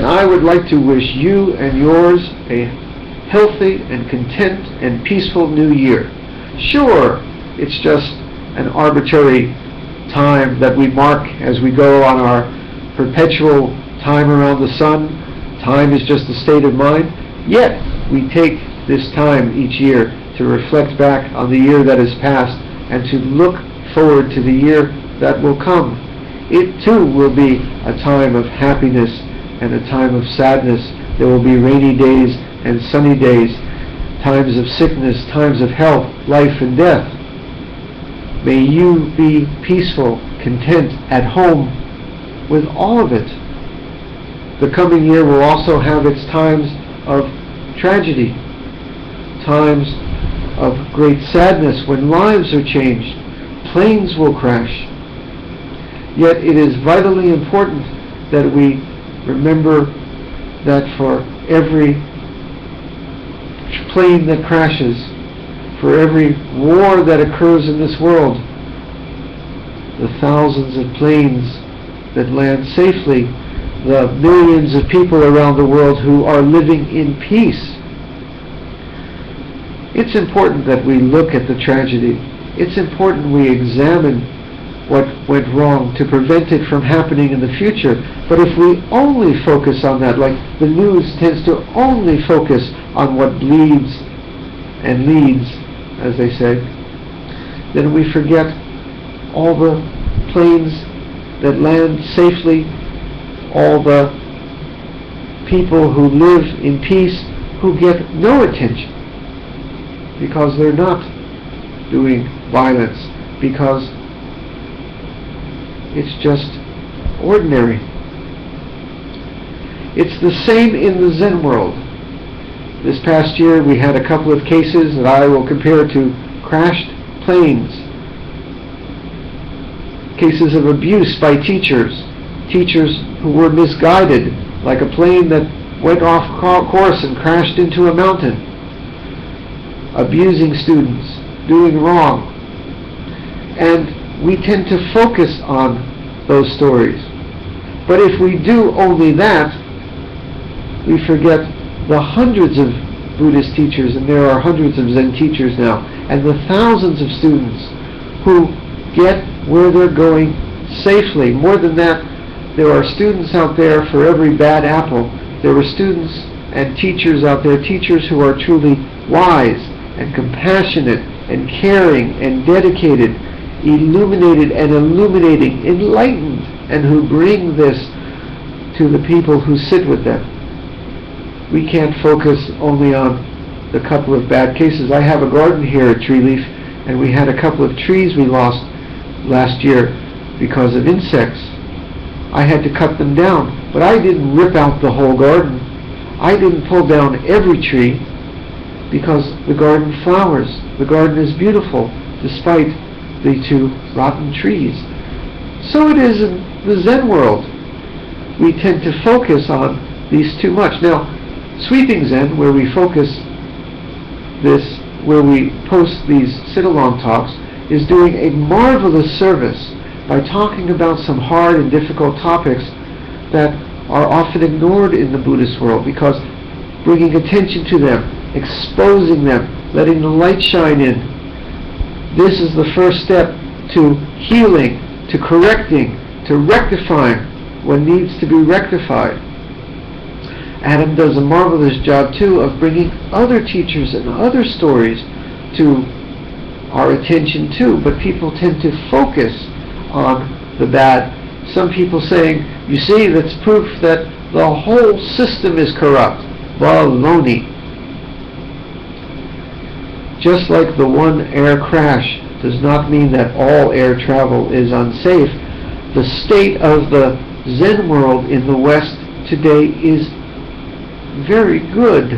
I would like to wish you and yours a healthy and content and peaceful new year. Sure, it's just an arbitrary time that we mark as we go on our perpetual time around the sun. Time is just a state of mind. Yet, we take this time each year to reflect back on the year that has passed and to look forward to the year that will come. It too will be a time of happiness and a time of sadness. There will be rainy days and sunny days, times of sickness, times of health, life and death. May you be peaceful, content, at home with all of it. The coming year will also have its times of tragedy, times of great sadness when lives are changed, planes will crash. Yet it is vitally important that we remember that for every plane that crashes, for every war that occurs in this world, the thousands of planes that land safely, the millions of people around the world who are living in peace. It's important that we look at the tragedy. It's important we examine what went wrong to prevent it from happening in the future. But if we only focus on that, like the news tends to only focus on what bleeds and leads, as they say, then we forget all the planes that land safely, all the people who live in peace who get no attention because they're not doing violence, because it's just ordinary. It's the same in the Zen world. This past year we had a couple of cases that I will compare to crashed planes. Cases of abuse by teachers who were misguided, like a plane that went off course and crashed into a mountain. Abusing students, doing wrong. And we tend to focus on those stories. But if we do only that, we forget the hundreds of Buddhist teachers, and there are hundreds of Zen teachers now, and the thousands of students who get where they're going safely. More than that, there are students out there for every bad apple. There are students and teachers out there, teachers who are truly wise and compassionate and caring and dedicated, illuminated and illuminating, enlightened, and who bring this to the people who sit with them. We can't focus only on the couple of bad cases. I have a garden here at Tree Leaf, and we had a couple of trees we lost last year because of insects. I had to cut them down, but I didn't rip out the whole garden. I didn't pull down every tree because the garden flowers. The garden is beautiful despite the two rotten trees. So it is in the Zen world. We tend to focus on these too much. Now, Sweeping Zen, where we focus this, where we post these sit-along talks, is doing a marvelous service by talking about some hard and difficult topics that are often ignored in the Buddhist world, because bringing attention to them, exposing them, letting the light shine in, this is the first step to healing, to correcting, to rectifying what needs to be rectified. Adam does a marvelous job too of bringing other teachers and other stories to our attention too, but people tend to focus on the bad. Some people saying, you see, that's proof that the whole system is corrupt. Baloney. Just like the one air crash does not mean that all air travel is unsafe, the state of the Zen world in the West today is very good.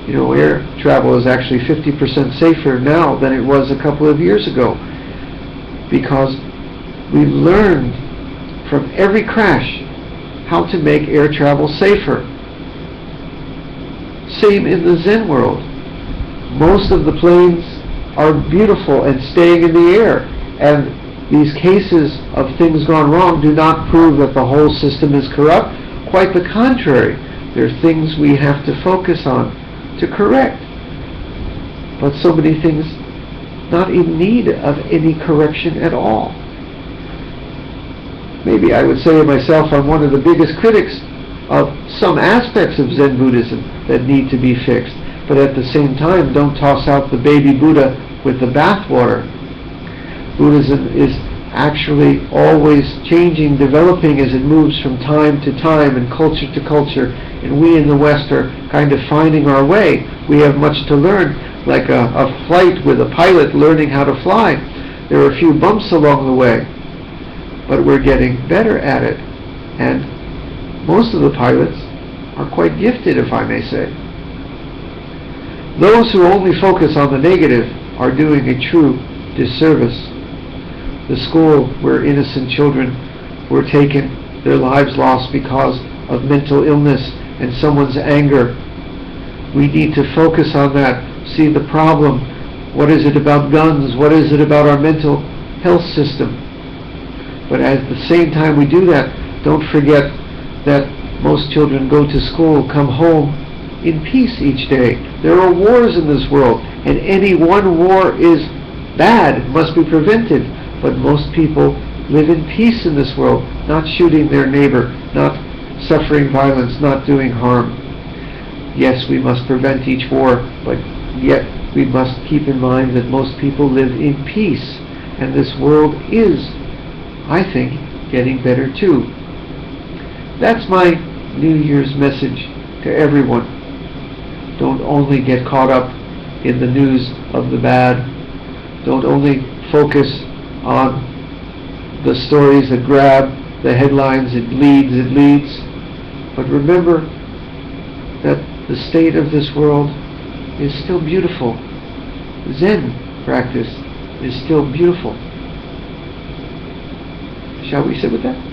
You know, air travel is actually 50% safer now than it was a couple of years ago, because we learned from every crash how to make air travel safer. Same in the Zen world. Most of the planes are beautiful and staying in the air, and these cases of things gone wrong do not prove that the whole system is corrupt. Quite the contrary. There are things we have to focus on to correct. But so many things not in need of any correction at all. Maybe I would say myself I'm one of the biggest critics of some aspects of Zen Buddhism that need to be fixed, but at the same time don't toss out the baby Buddha with the bathwater. Buddhism is actually always changing, developing as it moves from time to time and culture to culture, and we in the West are kind of finding our way. We have much to learn, like a flight with a pilot learning how to fly. There are a few bumps along the way, but we're getting better at it, and most of the pilots are quite gifted, if I may say. Those who only focus on the negative are doing a true disservice. The school where innocent children were taken, their lives lost because of mental illness and someone's anger. We need to focus on that, see the problem. What is it about guns? What is it about our mental health system? But at the same time we do that, don't forget that most children go to school, come home in peace each day. There are wars in this world, and any one war is bad, must be prevented. But most people live in peace in this world, not shooting their neighbor, not suffering violence, not doing harm. Yes, we must prevent each war, but yet we must keep in mind that most people live in peace, and this world is, I think, getting better too. That's my New Year's message to everyone. Don't only get caught up in the news of the bad. Don't only focus on the stories that grab the headlines, it leads. But remember that the state of this world is still beautiful. Zen practice is still beautiful. Shall we sit with that?